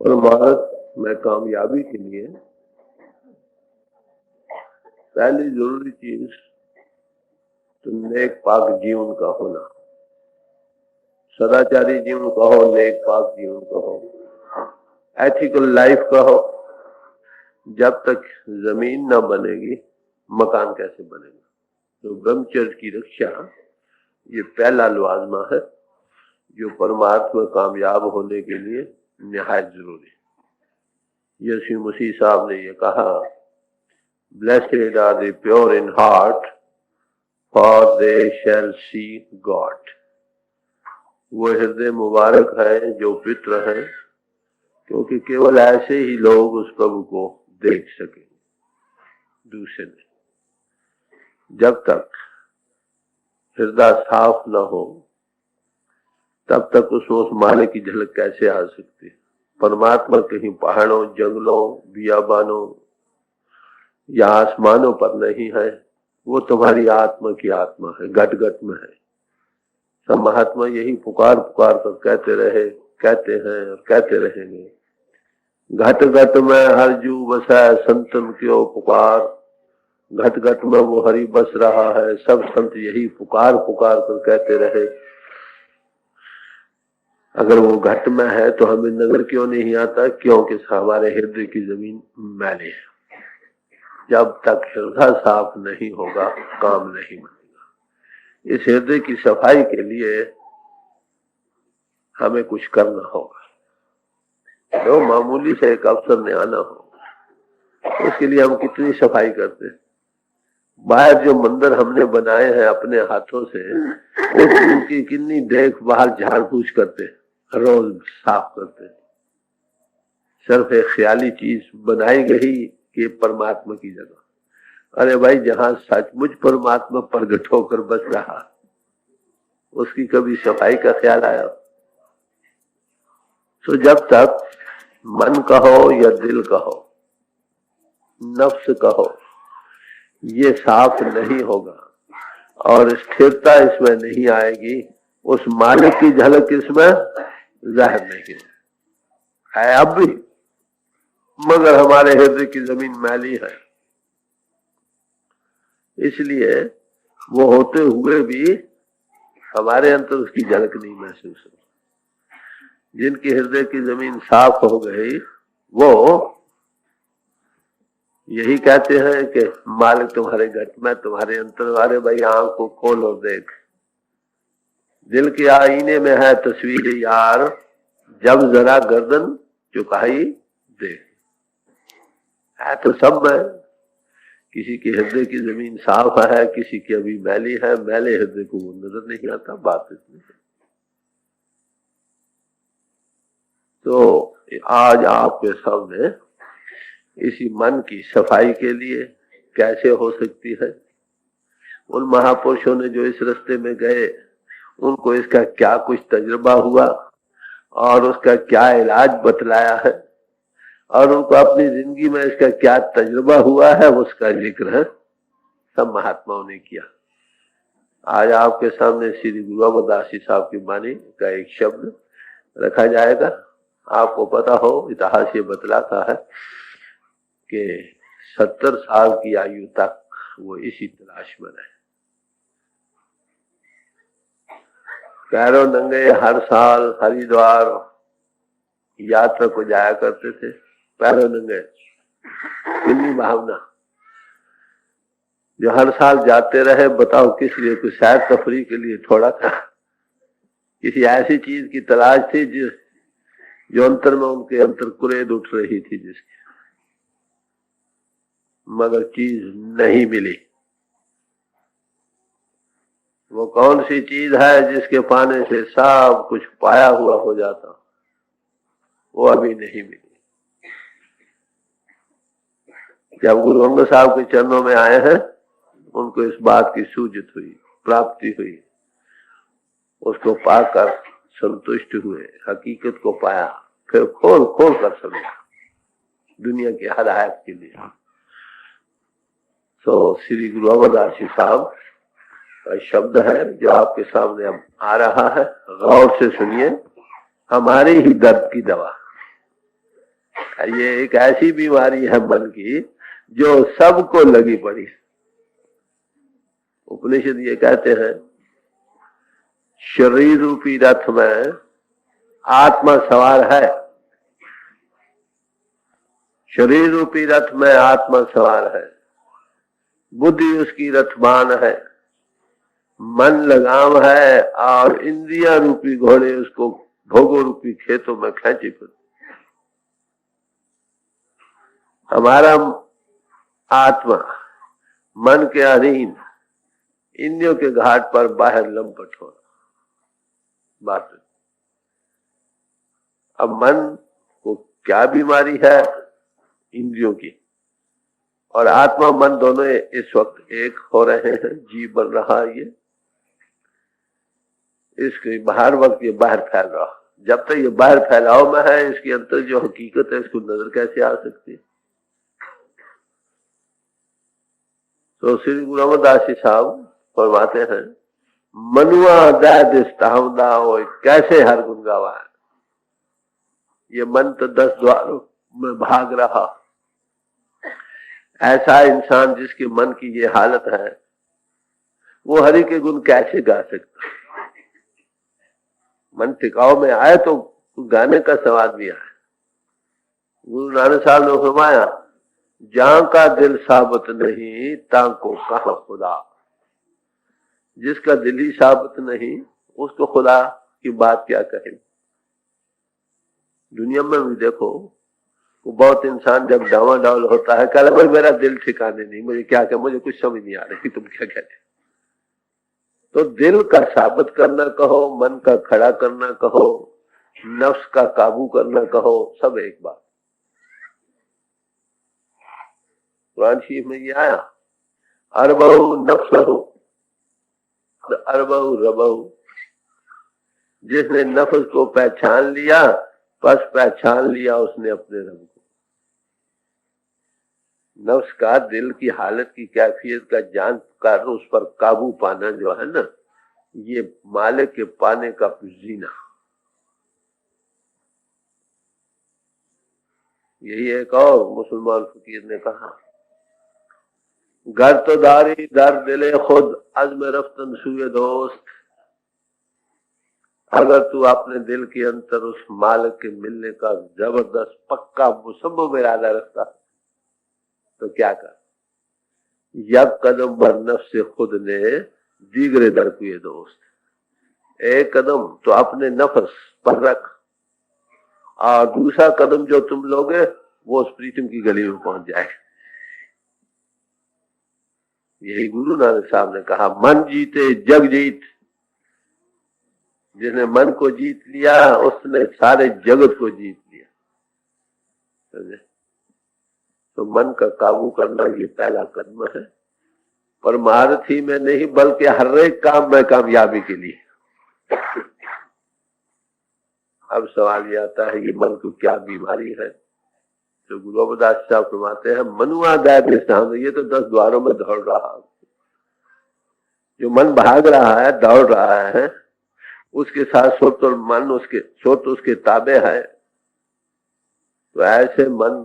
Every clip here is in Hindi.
परमार्थ में कामयाबी के लिए पहली जरूरी चीज तो नेक पाक जीवन का होना। सदाचारी जीवन का हो, नेक पाक जीवन का हो, एथिकल लाइफ का हो। जब तक जमीन न बनेगी मकान कैसे बनेगा? तो ब्रह्मचर्य की रक्षा ये पहला लवाजमा है जो परमार्थ में कामयाब होने के लिए निहायत जरूरी है। यीशु मसीह साहब ने ये कहा, blessed are the pure in heart for they shall see God. वो हृदय मुबारक है जो पवित्र है, क्योंकि केवल ऐसे ही लोग उस प्रभु को देख सकेंगे, दूसरे नहीं। जब तक हृदय साफ न हो तब तक उसमें उस माले की झलक कैसे आ सकती है? परमात्मा कहीं पहाड़ों, जंगलों, बियाबानों या आसमानों पर नहीं है, वो तुम्हारी आत्मा की आत्मा है, घट घट में है। सब महात्मा यही पुकार पुकार कर कहते रहे, कहते हैं और कहते रहेंगे, घट घट में हर जू बसा संतन क्यों पुकार। घट घट में वो हरि बस रहा है, सब संत यही पुकार पुकार कर कहते रहे। अगर वो घट में है तो हमें नजर क्यों नहीं आता? क्योंकि हमारे हृदय की जमीन मैली है। जब तक हृदय साफ नहीं होगा काम नहीं बनेगा। इस हृदय की सफाई के लिए हमें कुछ करना होगा। जो मामूली से एक अवसर में आना हो, उसके लिए हम कितनी सफाई करते हैं। बाहर जो मंदिर हमने बनाए हैं अपने हाथों से, उनकी कितनी देखभाल झाड़ फूस करते, रोज साफ करते। सिर्फ एक ख्याली चीज बनाई गई कि परमात्मा की जगह। अरे भाई, जहां सचमुच परमात्मा प्रगट होकर बस रहा, उसकी कभी सफाई का ख्याल आया? तो जब तक मन का हो या दिल का हो, नफ्स का हो, ये साफ नहीं होगा और स्थिरता इसमें नहीं आएगी, उस मालिक की झलक इसमें जाहिर नहीं है। अब भी मगर हमारे हृदय की जमीन मैली है, इसलिए वो होते हुए भी हमारे अंदर उसकी झलक नहीं महसूस हो। जिनकी हृदय की जमीन साफ हो गई वो यही कहते हैं कि मालिक तुम्हारे घट में, तुम्हारे अंतर वाले भाई आंख को खोल और देख। दिल के आईने में है तस्वीर यार, जब जरा गर्दन झुकाई देख। है तो सब में, किसी के हृदय की जमीन साफ है, किसी की अभी मैली है। मैले हृदय को वो नजर नहीं आता। बात इसमें तो आज आपके सामने इसी मन की सफाई के लिए कैसे हो सकती है। उन महापुरुषों ने जो इस रास्ते में गए, उनको इसका क्या कुछ तजुर्बा हुआ और उसका क्या इलाज बतलाया है, और उनको अपनी जिंदगी में इसका क्या तजुर्बा हुआ है, उसका जिक्र है सब महात्माओं ने किया। आज आपके सामने श्री गुरु अमरदास जी साहब की वाणी का एक शब्द रखा जाएगा। आपको पता हो, इतिहास ये बतलाता है कि 70 साल की आयु तक वो इसी तलाश में रहे। पैरों नंगे हर साल हरिद्वार यात्रा को जाया करते थे, पैरों नंगे। कितनी भावना, जो हर साल जाते रहे। बताओ किस लिए? कुछ सैर तफरी के लिए थोड़ा था, किसी ऐसी चीज की तलाश थी जो अंतर में उनके अंतर कुरेद उठ रही थी, जिसकी मगर चीज नहीं मिली। वो कौन सी चीज है जिसके पाने से सब कुछ पाया हुआ हो जाता? वो अभी नहीं मिली। जब गुरु अंगद साहब के चरणों में आए हैं, उनको इस बात की सूझत हुई, प्राप्ति हुई, उसको पाकर संतुष्ट हुए, हकीकत को पाया, फिर खोल खोल कर समझा दुनिया की हदायत के लिए। तो श्री गुरु अमरदास जी साहब का शब्द है जो आपके सामने अब आ रहा है, गौर से सुनिए। हमारे ही दर्द की दवा, ये एक ऐसी बीमारी है मन की जो सबको लगी पड़ी। उपनिषद ये कहते हैं शरीर रूपी रथ में आत्मा सवार है, शरीर रूपी रथ में आत्मा सवार है, बुद्धि उसकी रथवान है, मन लगाम है और इंद्रिया रूपी घोड़े उसको भोगो रूपी खेतों में खेचे फिरते। हमारा आत्मा मन के अधीन इंद्रियों के घाट पर बाहर लंपट हो बात। अब मन को क्या बीमारी है? इंद्रियों की और आत्मा मन दोनों इस वक्त एक हो रहे हैं। जीव बन रहा है ये, इसके बाहर वक्त ये बाहर फैल रहा। जब तक ये बाहर फैलाव में है, इसके अंदर जो हकीकत है इसको नजर कैसे आ सकती है? तो श्री गुरु अमरदास जी साहब फरमाते हैं मनुआ दावदा हो कैसे हर गुण गावा है। ये मन तो 10 द्वारों में भाग रहा। ऐसा इंसान जिसके मन की ये हालत है वो हरि के गुण कैसे गा सकता? मन टिकाव में आए तो गाने का स्वाद भी आए। गुरु नानक साहब ने फरमाया जहां का दिल साबित नहीं ताको कहां खुदा। जिसका दिल ही साबित नहीं उसको खुदा की बात क्या कहे। दुनिया में भी देखो वो बहुत इंसान जब डावाडोल होता है कहता भाई मेरा दिल ठिकाने नहीं, मुझे क्या कहे, मुझे कुछ समझ नहीं आ रही तुम क्या कहते। तो दिल का साबित करना कहो, मन का खड़ा करना कहो, नफ्स का काबू करना कहो, सब एक बात। कुरान शरीफ में ये आया अरबहु नफ्सहु अरबहु रबहु। जिसने नफ्स को पहचान लिया बस पहचान लिया उसने अपने रब को। नफ्स का दिल की हालत की कैफियत का जान कर उस पर काबू पाना जो है ना, ये मालिक के पाने का जीना। यही एक और मुसलमान फकीर ने कहा घर तो दारी दर दिले खुद अज़्म रफ्तन सुए दोस्त। अगर तू अपने दिल के अंदर उस मालिक के मिलने का जबरदस्त पक्का मुसम्मम इरादा रखता तो क्या कर। यक कदम भर नफ्स से खुद ने दीगरे दर किए दोस्त। एक कदम तो अपने नफ्स पर रख और दूसरा कदम जो तुम लोगे वो उस प्रीतम की गली में पहुंच जाए। यही गुरु नानक साहब ने कहा मन जीते जग जीत। जिसने मन को जीत लिया उसने सारे जगत को जीत लिया। तो मन का काबू करना ये पहला कदम है, परमार्थी में नहीं बल्कि हर एक काम में कामयाबी के लिए। अब सवाल ये आता है ये मन को क्या बीमारी है? तो गुरु अमरदास साहब फरमाते हैं मनुआ दैव। ये तो 10 द्वारों में दौड़ रहा। जो मन भाग रहा है दौड़ रहा है उसके साथ सोच और मन उसके सोच उसके ताबे है। तो ऐसे मन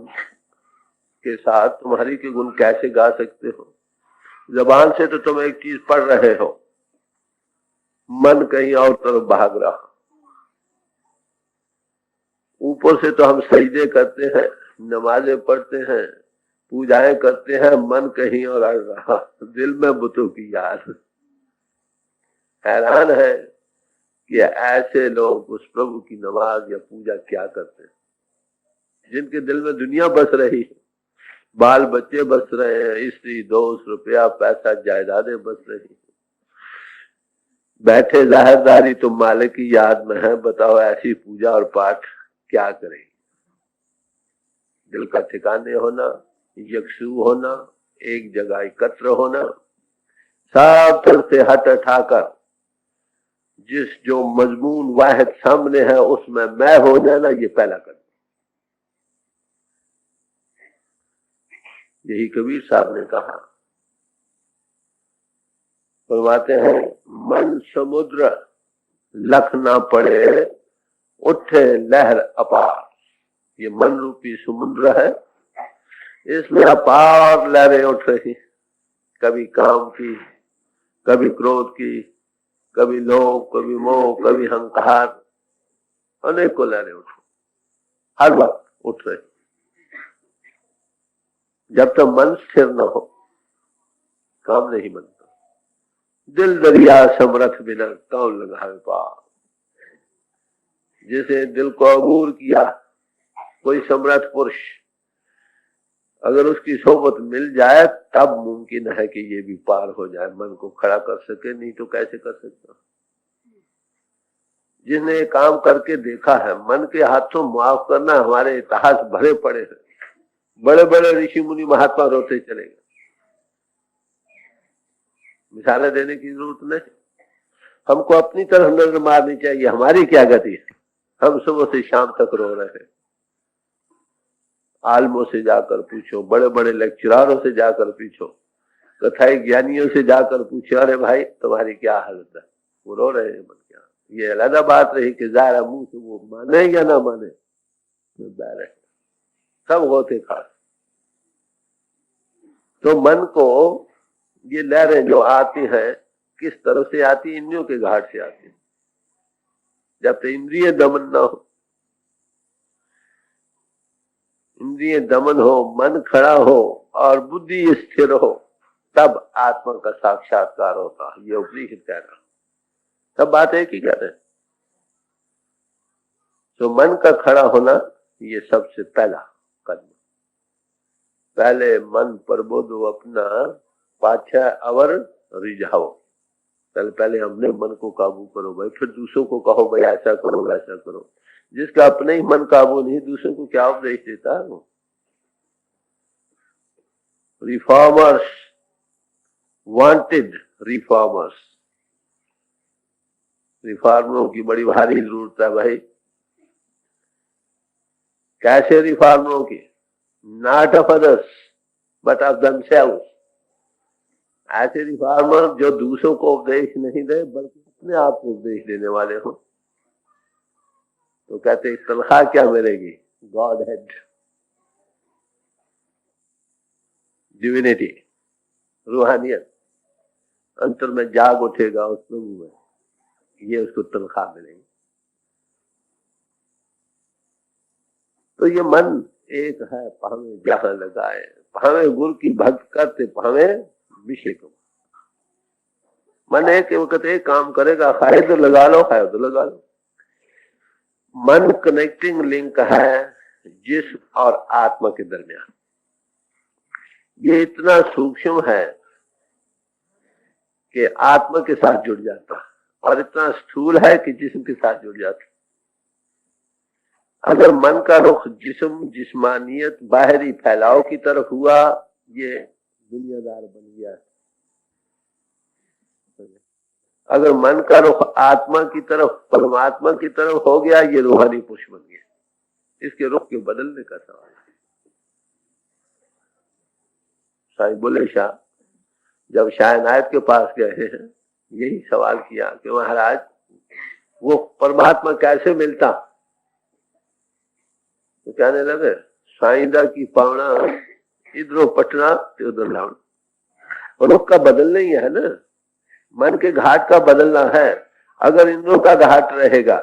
के साथ तुम हरि के गुण कैसे गा सकते हो? जबान से तो तुम एक चीज पढ़ रहे हो, मन कहीं और तरफ भाग रहा। ऊपर से तो हम सजदे करते हैं, नमाजें पढ़ते हैं, पूजाएं करते हैं, मन कहीं और अड़ रहा, दिल में बुतों की याद। हैरान है कि ऐसे लोग उस प्रभु की नमाज या पूजा क्या करते हैं जिनके दिल में दुनिया बस रही है, बाल बच्चे बस रहे हैं, स्त्री दोस्त रुपया पैसा जायदादें बस रही। बैठे जाहिरदारी तो मालिक की याद में है। बताओ ऐसी पूजा और पाठ क्या करें? दिल का ठिकाने होना, यकसू होना, एक जगह एकत्र होना, सब तरफ से हट हटाकर जिस जो मजमून वाहिद सामने है उसमें मैं हो जाना, ये पहला कदम। यही कबीर साहब ने कहा। फरमाते हैं मन समुद्र लख ना पड़े उठे लहर अपार। ये मन रूपी समुद्र है, इसमें अपार लहरें उठ रही, कभी काम की, कभी क्रोध की, कभी लोभ, कभी मोह, कभी अहंकार, अनेकों लहरें उठ, हर वक्त उठ रही। जब तक मन स्थिर न हो काम नहीं बनता। दिल दरिया समरथ बिना कौन लगावे पार। जिसे दिल को अबूर किया कोई समर्थ पुरुष, अगर उसकी सोबत मिल जाए तब मुमकिन है कि ये भी पार हो जाए, मन को खड़ा कर सके, नहीं तो कैसे कर सकता। जिसने काम करके देखा है, मन के हाथों माफ करना, हमारे इतिहास भरे पड़े हैं, बड़े बड़े ऋषि मुनि महात्मा रोते चले गए। मिसालें देने की जरूरत नहीं, हमको अपनी तरफ नजर मारनी चाहिए, हमारी क्या गति है। हम सुबह से शाम तक रो रहे हैं। आलमों से जाकर पूछो, बड़े बड़े लेक्चरारों से जाकर पूछो, कथाई ज्ञानियों से जाकर पूछो, अरे भाई तुम्हारी क्या हालत है, वो रो रहे हैं। मन क्या, ये अलग बात रही कि जाहिर मुंह से वो माने या ना माने, सब होते खास। तो मन को ये लहरें जो आती हैं किस तरफ से आती, इंद्रियों के घाट से आती है। जब तक इंद्रिय दमन ना हो, इंद्रिय दमन हो, मन खड़ा हो और बुद्धि स्थिर हो, तब आत्मा का साक्षात्कार होता है। ये उपनिषद कह रहा, सब बात एक ही कह रहे। तो मन का खड़ा होना ये सबसे पहला कदम। पहले मन प्रबोधो अपना, पाछा अवर रिझाओ। पहले हमने मन को काबू करो भाई, फिर दूसरों को कहो भाई ऐसा करो वैसा करो। जिसका अपने ही मन काबू नहीं, दूसरों को क्या उपदेश देता है वो। रिफॉर्मर्स वांटेड रिफॉर्मर्स, रिफॉर्मरों की बड़ी भारी जरूरत है भाई। कैसे रिफॉर्मरों की? Not of others but of themselves. ऐसे रिफॉर्मर जो दूसरों को उपदेश नहीं दे बल्कि अपने आप को उपदेश देने वाले हो। तो कहते तनख्वाह क्या मिलेगी? गॉड हेड, डिविनिटी, रूहानियत, अंतर में जाग उठेगा उस प्रभु में, ये उसको तनख्वाह मिलेगी। तो ये मन एक है, भावे जहां लगाए, भावे गुरु की भक्त करते, भावे विषय को। मन एक वक्त एक काम करेगा, खाए तो लगा लो, खाए तो लगा लो। मन कनेक्टिंग लिंक है जिस्म और आत्मा के दरमियान। ये इतना सूक्ष्म है कि आत्मा के साथ जुड़ जाता और इतना स्थूल है कि जिस्म के साथ जुड़ जाता। अगर मन का रुख जिस्म, जिस्मानियत, बाहरी फैलाव की तरफ हुआ, ये दुनियादार बन गया। अगर मन का रुख आत्मा की तरफ, परमात्मा की तरफ हो गया, ये रूहानी पुरुष बन गया। इसके रुख के बदलने का सवाल है। साईं बुल्ले शाह जब शाह इनायत के पास गए हैं, यही सवाल किया कि महाराज वो परमात्मा कैसे मिलता। तो कहने लगे, साईदा की पावना इधरों पटना तो उधर लावना। रुख का बदलना ही है ना, मन के घाट का बदलना है। अगर इंद्रों का घाट रहेगा,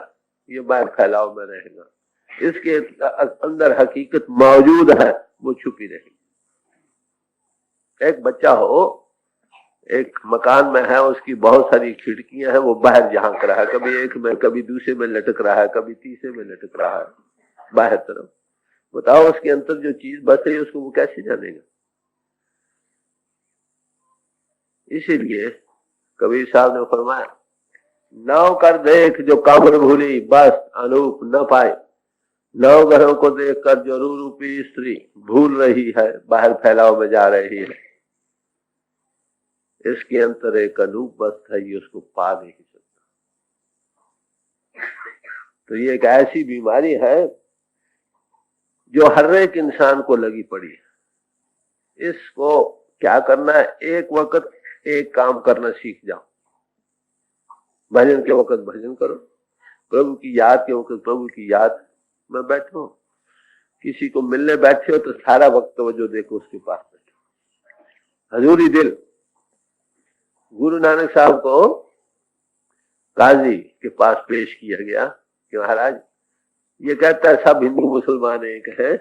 ये बाहर फैलाव में रहेगा, इसके अंदर हकीकत मौजूद है, वो छुपी रहेगी। एक बच्चा हो, एक मकान में है, उसकी बहुत सारी खिड़कियां हैं, वो बाहर झांक रहा है, कभी एक में, कभी दूसरे में लटक रहा है, कभी तीसरे में लटक रहा है बाहर तरफ। बताओ उसके अंदर जो चीज बस रही है उसको वो कैसे जानेगा। इसीलिए कबीर साहब ने फरमाया, नाव कर देख जो कामर भूली, बस अनूप न पाए। नौ ग्रहों को देखकर जो रूपी स्त्री भूल रही है, बाहर फैलाव में जा रही है, इसके अंतर एक अनूप वस्तु है, ये उसको पा नहीं सकता। तो ये एक ऐसी बीमारी है जो हर एक इंसान को लगी पड़ी है। इसको क्या करना है? एक वक्त एक काम करना सीख जाओ। भजन के वक्त भजन करो, प्रभु की याद के वक्त प्रभु की याद में बैठो, किसी को मिलने बैठे हो तो सारा वक्त तो जो देखो उसके पास बैठो, हजूरी दिल। गुरु नानक साहब को काजी के पास पेश किया गया कि महाराज ये कहता है सब हिंदू मुसलमान एक है,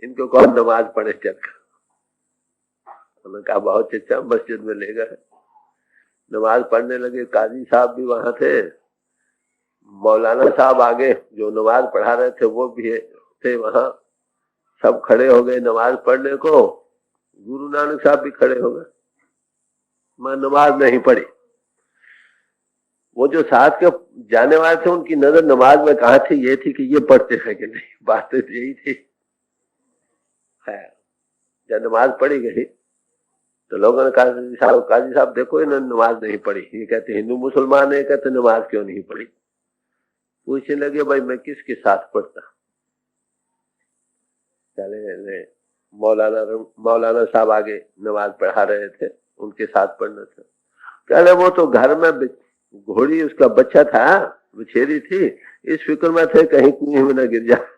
इनको कौन नमाज पढ़े चलकर। उन्होंने कहा बहुत अच्छा, मस्जिद में ले गए, नमाज पढ़ने लगे। काजी साहब भी वहां थे, मौलाना साहब आगे जो नमाज पढ़ा रहे थे वो भी थे वहां, सब खड़े हो गए नमाज पढ़ने को। गुरु नानक साहब भी खड़े हो गए, मैं नमाज नहीं पढ़ी। वो जो साथ के जाने वाले थे उनकी नजर नमाज में कहाँ थी, ये थी कि ये पढ़ते हैं कि नहीं, बातें यही थी। जब नमाज पढ़ी गई तो लोगों ने कहा काजी साहब देखो इन्होंने नमाज नहीं पढ़ी। ये कहते हिंदू मुसलमान है, कहते नमाज क्यों नहीं पढ़ी। पूछने लगे भाई मैं किसके साथ पढ़ता। चले मौलाना साहब आगे नमाज पढ़ा रहे थे, उनके साथ पढ़ना था। चले वो तो घर में घोड़ी उसका बच्चा था, बछेरी थी, इस फिक्र में थे कहीं कुएं में न गिर जाए।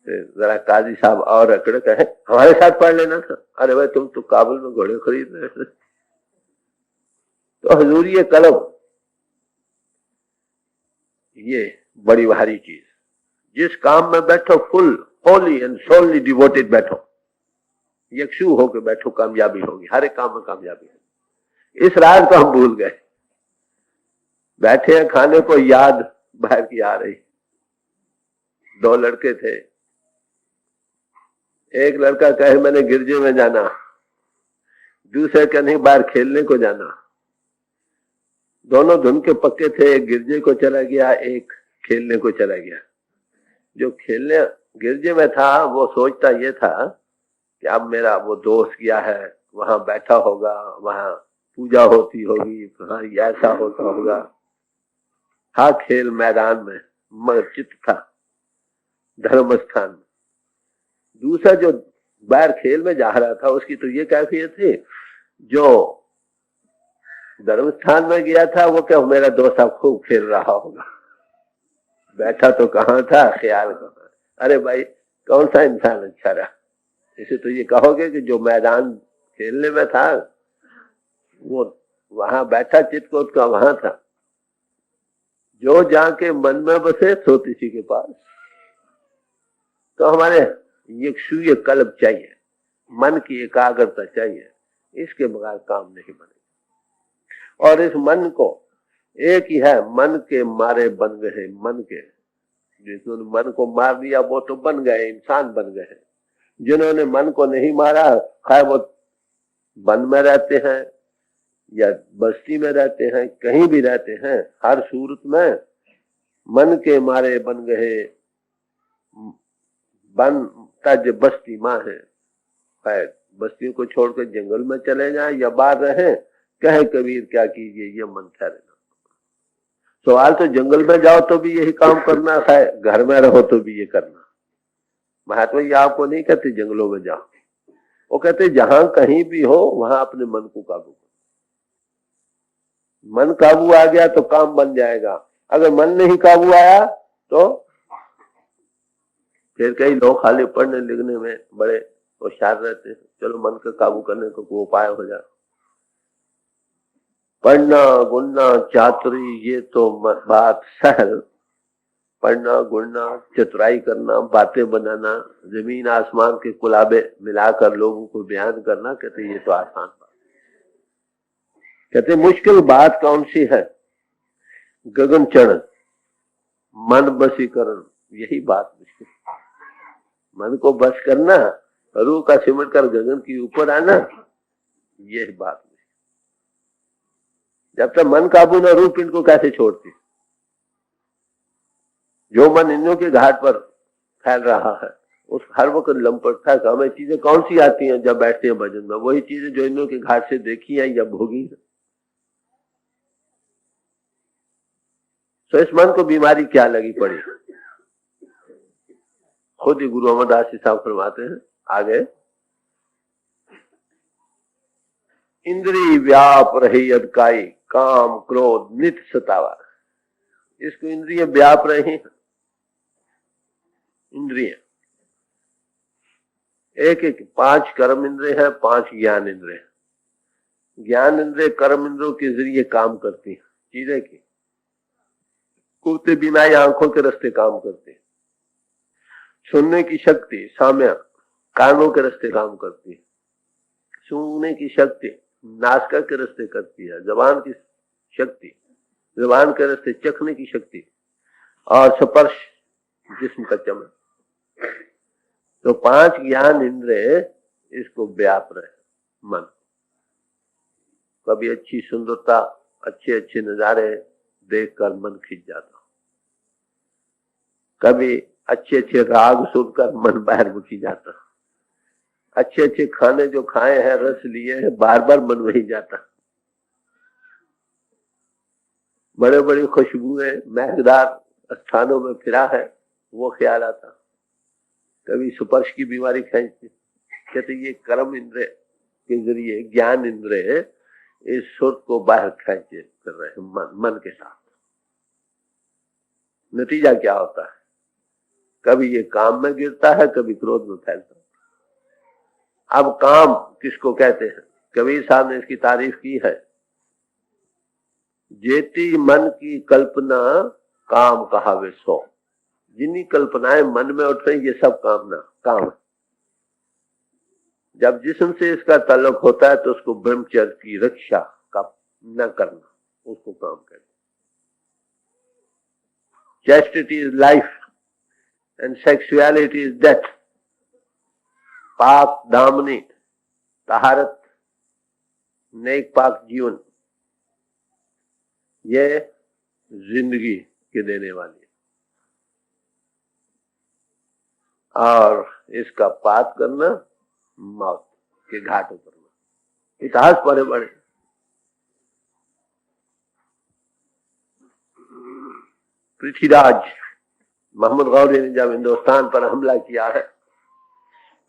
जरा काजी साहब और अकड़ कहे हमारे साथ पढ़ लेना था। अरे भाई तुम तो काबुल में घोड़े खरीद रहे थे। तो हजूर ये कलम, ये बड़ी भारी चीज। जिस काम में बैठो full Holi and solely devoted बैठो, यक्षु होकर बैठो, कामयाबी होगी, हर एक काम में कामयाबी होगी। इस राज को हम भूल गए, बैठे हैं खाने को, याद बाहर की आ रही। दो लड़के थे, एक लड़का कहे मैंने गिरजे में जाना, दूसरे का नहीं बाहर खेलने को जाना। दोनों धुन के पक्के थे, एक गिरजे को चला गया, एक खेलने को चला गया। जो खेलने गिरजे में था वो सोचता ये था कि अब मेरा वो दोस्त गया है, वहां बैठा होगा, वहां पूजा होती होगी, वहां ऐसा होता होगा। हाँ खेल मैदान में मस्जिद था, धर्म स्थान में। दूसरा जो बाहर खेल में जा रहा था उसकी तो ये कैफियत थी, जो धर्म स्थान में गया था वो क्या मेरा दोस्त अब खूब खेल रहा होगा, बैठा तो कहाँ था, ख्याल कहाँ। अरे भाई कौन सा इंसान अच्छा रहा। इसे तो ये कहोगे कि जो मैदान खेलने में था वो वहां बैठा, चित्त को उसका वहां था। जो जाके मन में बसे सो किसी के पास। तो हमारे यक्षुय कल्ब चाहिए, मन की एकाग्रता चाहिए, इसके बगैर काम नहीं बनेगा। और इस मन को एक ही है, मन के मारे बन गए, मन के जिन्होंने मन को मार दिया वो तो बन गए, इंसान बन गए। जिन्होंने मन को नहीं मारा, खाए वो वन में रहते हैं या बस्ती में रहते हैं, कहीं भी रहते हैं, हर सूरत में मन के मारे बन गए। बन तज बस्ती माँ है, बस्तियों को छोड़कर जंगल में चले जाए या बाहर रहे, कहे कबीर क्या कीजिए ये मन ठहरे। सवाल तो जंगल में जाओ तो भी यही काम करना है, घर में रहो तो भी ये करना। महात्मा ये आपको नहीं कहते जंगलों में जाओ, वो कहते जहां कहीं भी हो वहां अपने मन को काबू करो। मन काबू आ गया तो काम बन जाएगा, अगर मन नहीं काबू आया तो फिर कई लोग खाली पढ़ने लिखने में बड़े होशियार रहते हैं, चलो मन का काबू करने को कोई उपाय हो जाए। पढ़ना गुणना चातुरी ये तो बात सहल, पढ़ना गुणना चतुराई करना, बातें बनाना, जमीन आसमान के कुलाबे मिलाकर लोगों को बयान करना, कहते ये तो आसान बात। कहते मुश्किल बात कौन सी है, गगन चढ़ मन बसीकरण, यही बात मुश्किल। मन को बस करना, रूह का सिमट कर गगन के ऊपर आना, यही बात। जब तक मन काबू न, रूप इनको कैसे छोड़ती। जो मन इन्हों के घाट पर फैल रहा है उस हर वक्त लंपटता है। हमें चीजें कौन सी आती हैं जब बैठते हैं भजन में, वही चीजें जो इन्हों के घाट से देखी है या भोगी है। तो इस मन को बीमारी क्या लगी पड़ी। खुद ही गुरु अमरदास जी साहब फरमाते हैं आगे, इंद्री व्याप रही अदकाई, काम क्रोध नित सतावा। इसको इंद्रिय व्याप रही, इंद्रिय, एक एक 5 कर्म इंद्रिय है, 5 ज्ञान इंद्रिय। ज्ञान इंद्रिय कर्म इंद्रियों के जरिए काम करती है, चीजें की कुत्ते बिना आंखों के रास्ते काम करते हैं। सुनने की शक्ति साम्य कानों के रास्ते काम करती है, सूंघने की शक्ति नासिका के रास्ते करती है, जबान की शक्ति जबान के रास्ते चखने की शक्ति, और स्पर्श जिस्म का चमन। तो 5 ज्ञान इंद्रिय इसको व्याप रहे मन। कभी अच्छी सुंदरता, अच्छे अच्छे नजारे देखकर मन खिंच जाता, कभी अच्छे अच्छे राग सुनकर मन बाहर मुखी जाता, अच्छे अच्छे खाने जो खाए हैं, रस लिए हैं, बार बार मन वही जाता, बड़े बड़ी खुशबुएं महकदार स्थानों में फिरा है, वो ख्याल आता। कभी स्पर्श की बीमारी खींचती, कहते ये कर्म इंद्रिय के जरिए ज्ञान इंद्रिय इस सुर को बाहर खींचे कर रहे हैं मन के साथ। नतीजा क्या होता है? कभी ये काम में गिरता है, कभी क्रोध में फैलता है। अब काम किसको कहते हैं? कबीर साहब ने इसकी तारीफ की है, जेती मन की कल्पना काम कहावे सो। जिन्हीं कल्पनाएं मन में उठ रही, ये सब काम है। जब जिस्म से इसका ताल्लुक होता है तो उसको ब्रह्मचर्य की रक्षा का न करना, उसको काम कहते हैं। Chastity is life and sexuality is death. पाक दामनी, तहारत, नेक पाक जीवन, ये जिंदगी के देने वाली है, और इसका पात करना मौत के घाट उतरना। इतिहास पढ़े बड़े। पृथ्वीराज मोहम्मद गौरी ने जब हिंदुस्तान पर हमला किया है,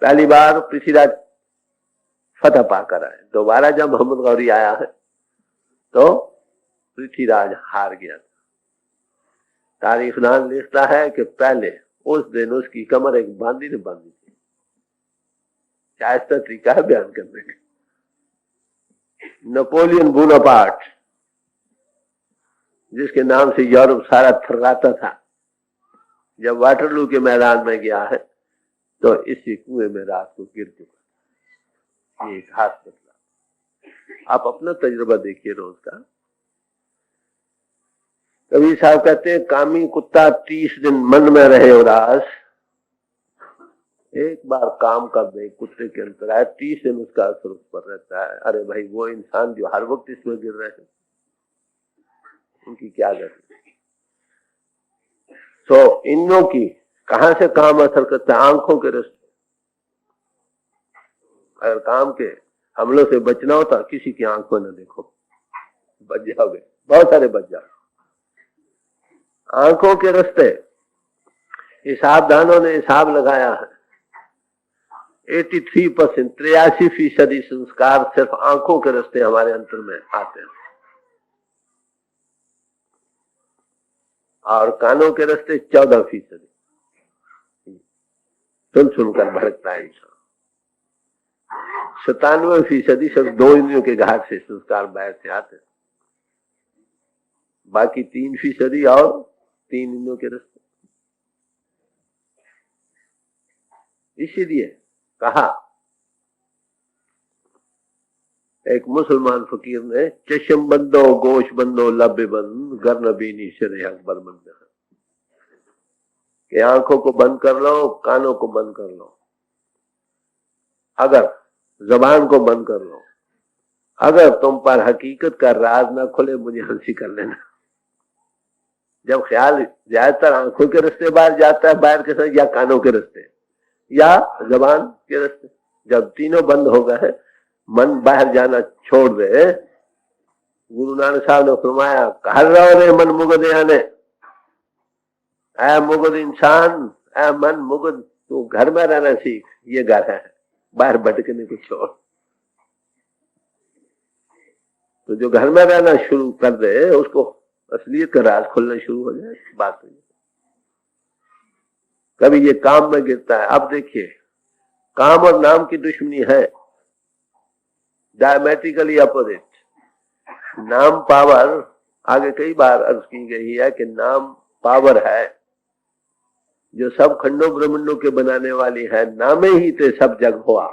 पहली बार पृथ्वीराज फतह पाकर आए। दोबारा जब मोहम्मद गौरी आया है तो पृथ्वीराज हार गया था। तारीखदान लिखता है कि पहले उस दिन उसकी कमर एक बांदी ने बांधी थी। शायस्ता तरीका है बयान करने का। नेपोलियन बोनापार्ट, जिसके नाम से यूरोप सारा थर्राता था, जब वाटरलू के मैदान में गया है तो इसी कुएं में रात को गिर चुका। ये इतिहास बदला। आप अपना तजुर्बा देखिए रोज का। कबीर साहब कहते हैं, कामी कुत्ता 30 दिन मन में रहे उदास, एक बार काम कर दे कुत्ते के अंतर आए, 30 दिन उसका असर उस पर रहता है। अरे भाई, वो इंसान जो हर वक्त इसमें गिर रहे हैं, उनकी क्या गति। तो इनों की कहां से काम असर करता है? आंखों के रास्ते। अगर काम के हमलों से बचना होता, किसी की आंखों न देखो, बच जाओगे, बहुत सारे बच जाओगे। आंखों के रास्ते हिसाबदानों ने हिसाब लगाया है, 83%, 83% संस्कार सिर्फ आंखों के रास्ते हमारे अंतर में आते हैं, और कानों के रास्ते 14%। सुन सुनकर भड़कता है इंसान। 97% सिर्फ 2 इंद्रियों के घाट से संस्कार बाहर से आते हैं, बाकी 3% और 3 इंद्रियों के रास्ते। इसीलिए कहा एक मुसलमान फकीर ने, चशम बंदो गोश बंदो लब्बे बंद गर नबीनी शरे अकबर बंद, कि आंखों को बंद कर लो, कानों को बंद कर लो, अगर जबान को बंद कर लो, अगर तुम पर हकीकत का राज ना खुले, मुझे हंसी कर लेना। जब ख्याल ज्यादातर आंखों के रास्ते बाहर जाता है, बाहर के साथ, या कानों के रास्ते या जबान के रास्ते, जब तीनों बंद हो गए, मन बाहर जाना छोड़ दे। गुरु नानक साहब ने फरमाया, हर रहो रे मन मुगद आने, ऐ मुगद इंसान, ऐ मन मुगद, तू घर में रहना सीख, ये घर है, बाहर भटकने को छोड़। तो जो घर में रहना शुरू कर दे, उसको असलियत का राज खुलना शुरू हो जाए। बात हुई। कभी ये काम में गिरता है। अब देखिए, काम और नाम की दुश्मनी है, डायमेट्रिकली अपोजिट। नाम पावर, आगे कई बार अर्ज की गई है कि नाम पावर है जो सब खंडों ब्रह्मंडों के बनाने वाली है। नामे ही ते सब जग हुआ,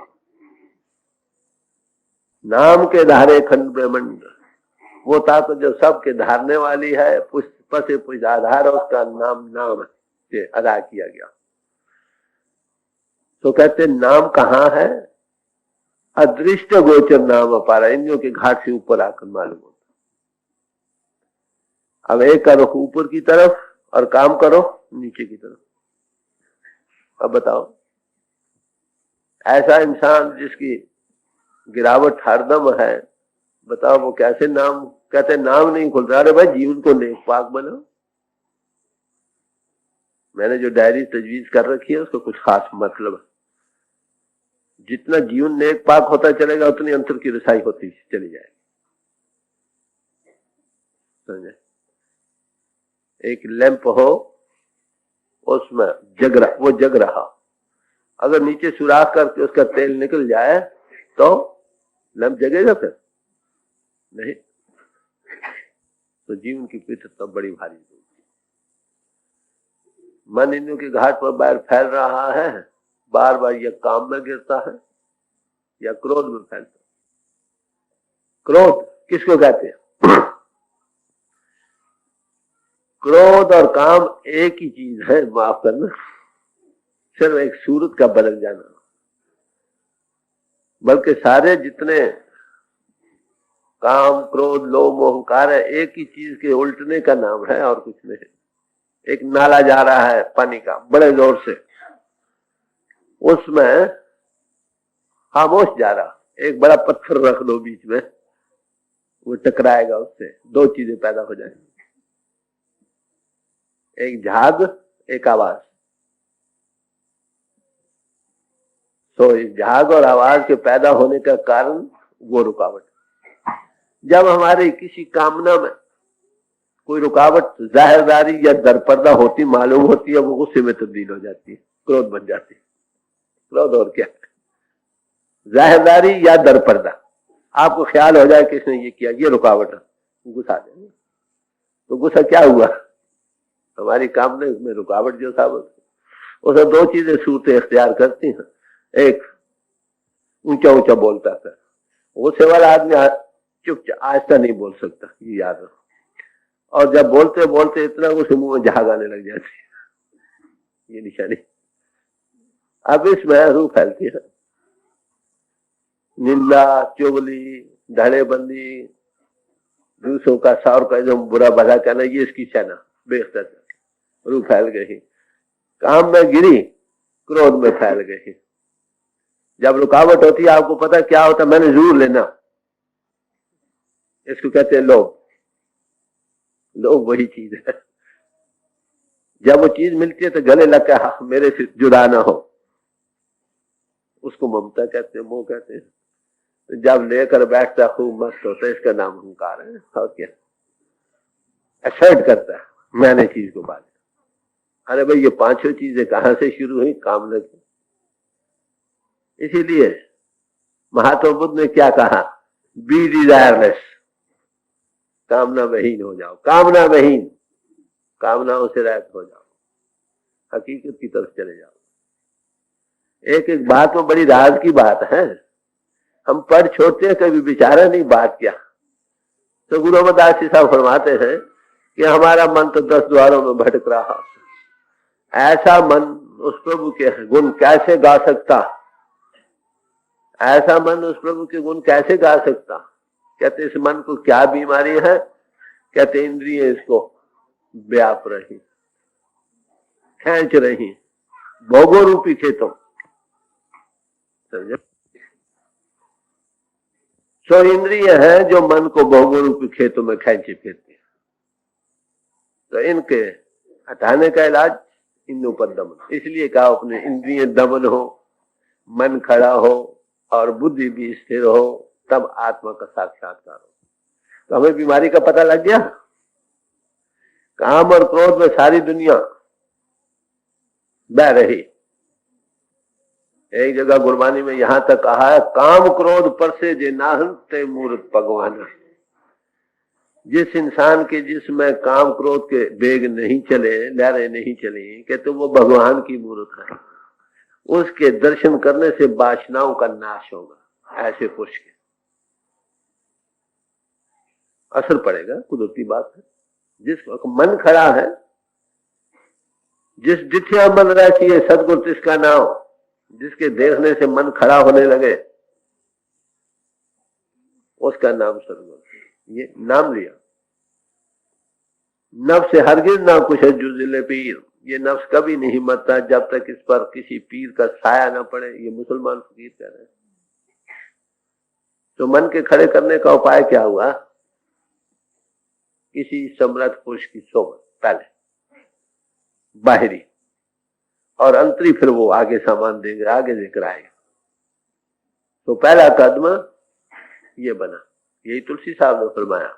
नाम के धारे खंड ब्रह्मंड, वो ताकत जो सबके धारने वाली है, पुष्प से पुष्प आधार, उसका नाम नाम से अदा किया गया। तो कहते नाम कहाँ है? अदृष्ट गोचर नाम अपारा, इंद्रियों के घाट से ऊपर आकर मालूम होता। अब एक करो ऊपर की तरफ और काम करो नीचे की तरफ। अब बताओ, ऐसा इंसान जिसकी गिरावट हरदम है, बताओ वो कैसे नाम कहते नाम नहीं खुल रहा। अरे भाई जीवन को नेक पाक बनाओ। मैंने जो डायरी तजवीज कर रखी है उसका कुछ खास मतलब है। जितना जीवन नेक पाक होता चलेगा उतनी अंतर की रसाई होती चली जाएगी। समझे? एक लैंप हो, उसमें वो जग रहा, अगर नीचे सुराख करके उसका तेल निकल जाए तो लैंप जगेगा? फिर नहीं। तो जीवन की पृथकता बड़ी भारी होगी। मन इंद्रियों के घाट पर बाहर फैल रहा है, बार बार या काम में गिरता है या क्रोध में फैलता है। क्रोध किसको कहते हैं? क्रोध और काम एक ही चीज है, माफ करना, सिर्फ एक सूरत का बदल जाना। बल्कि सारे जितने काम, क्रोध, लोभ, अहंकार है, एक ही चीज के उल्टने का नाम है और कुछ नहीं। एक नाला जा रहा है पानी का बड़े जोर से, उसमें खामोश जा रहा, एक बड़ा पत्थर रख दो बीच में, वो टकराएगा उससे, दो चीजें पैदा हो जाएंगी, एक झाग, एक आवाज। तो इस झाग और आवाज के पैदा होने का कारण वो रुकावट। जब हमारी किसी कामना में कोई रुकावट जाहिरदारी या दरपर्दा होती मालूम होती है, वो गुस्से में तब्दील हो जाती है, क्रोध बन जाती है। क्रोध और क्या? जाहिरदारी या दरपर्दा। आपको ख्याल हो जाए कि इसने ये किया, ये रुकावट है, गुस्सा देंगे। तो गुस्सा क्या हुआ? हमारी कामना में रुकावट जो था, उसे दो चीजें सूरतें इख्तियार करती हैं। एक, ऊंचा ऊंचा बोलता था, गुस्से वाला आदमी चुपचाप आहिस्ता नहीं बोल सकता, ये याद रखो। और जब बोलते बोलते इतना उसे मुंह में झाग आने लग जाती है, ये निशानी। अब इसमें रूह फैलती है, निंदा, चुगली, धड़ेबंदी, दूसरों का सौर का एकदम बुरा भला कहना, ये इसकी सेना बेख्तर रूह फैल गई। काम में गिरी, क्रोध में फैल गई। जब रुकावट होती है, आपको पता क्या होता, मैंने जरूर लेना, इसको कहते हैं लोभ। लोभ वही चीज है, जब वो चीज मिलती है तो गले लग के हाँ, मेरे से जुड़ा ना हो, उसको ममता कहते हैं, मोह कहते हैं। तो जब लेकर बैठता खूब मस्त होता है, इसका नाम अहंकार है। और क्या? असर्ट करता है मैंने चीज को बात। अरे भाई, ये पांचों चीजें कहां से शुरू हुई? कामना की। इसीलिए महात्मा बुद्ध ने क्या कहा? बी डिजायरलेस, कामना विहीन हो जाओ, कामना विहीन, कामनाओं से रहित हो जाओ, हकीकत की तरफ चले जाओ। एक एक बात में बड़ी राज की बात है, हम पढ़ छोड़ते हैं, कभी विचारा नहीं बात क्या। तो गुरु अमरदास जी साहब फरमाते हैं कि हमारा मन तो 10 द्वारों में भटक रहा, ऐसा मन उस प्रभु के गुण कैसे गा सकता? ऐसा मन उस प्रभु के गुण कैसे गा सकता? कहते इस मन को क्या बीमारी है? कहते इंद्रिय इसको व्याप रही, खींच रही, भोगो रूपी खेतों। समझे? सो इंद्रिय है जो मन को भोगो रूपी खेतों में खींचे फिरती है। तो इनके हटाने का इलाज इंद्रियों पर दमन। इसलिए कहा अपने इंद्रिय दमन हो, मन खड़ा हो और बुद्धि भी स्थिर हो, तब आत्मा का साक्षात्कार हो। तो हमें बीमारी का पता लग गया। काम और क्रोध में सारी दुनिया बह रही। एक जगह गुरबानी में यहां तक कहा है, काम क्रोध पर से जे नाहन ते मूर्त भगवान। जिस इंसान के जिसमें काम क्रोध के बेग नहीं चले, लहरें नहीं चली, कहते वो भगवान की मूर्त है। उसके दर्शन करने से वासनाओं का नाश होगा। ऐसे पुरुष के असर पड़ेगा, कुदरती बात है। जिस मन खड़ा है, जिस जिठिया मन रहती है सदगुरु तिसका नाम, जिसके देखने से मन खड़ा होने लगे उसका नाम सदगुरु। ये नाम लिया। नफ्स से हरगिज ना कुछ है जुजिले पीर। ये नफ्स कभी नहीं मरता जब तक इस पर किसी पीर का साया ना पड़े। ये मुसलमान फकीर कह रहे हैं। तो मन के खड़े करने का उपाय क्या हुआ? किसी समर्थ पुरुष की सोबत पहले बाहरी, और अंतरी फिर वो आगे सामान देंगे, आगे लेकर आएगा। तो पहला कदम ये बना। यही तुलसी साहब ने फरमाया,